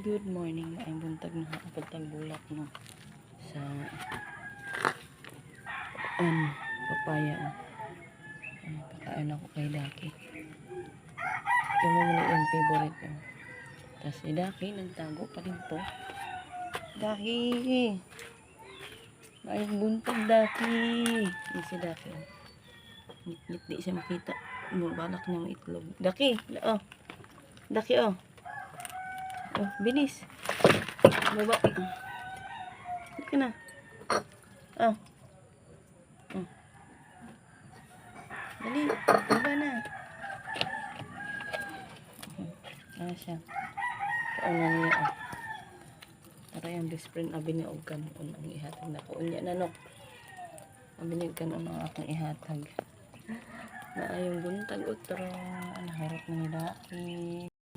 Good morning. Ay buntag na kapag bulak no sa papaya. Ay, pakain ako kay Daki. Ito mo muna yung favorite ko. Tapos si Daki nagtago pa rin to. Daki! Ay buntag Daki! Yung si Daki. Ngit-ngit di siya makita. Balak niya ng itlog. Daki! Oh! Daki oh! Oh, bilis. Baba. Hindi ka na. Oh. Oh. Dali. Baba na. Ano siya? Kauna niya. Oh. Tara yung best friend. Abi niya og kanon ang ihatag na ko. Unya na no. Abi niya kanon ang akong ihatag. Na ayong buntag utro. Naharap na ni Daki.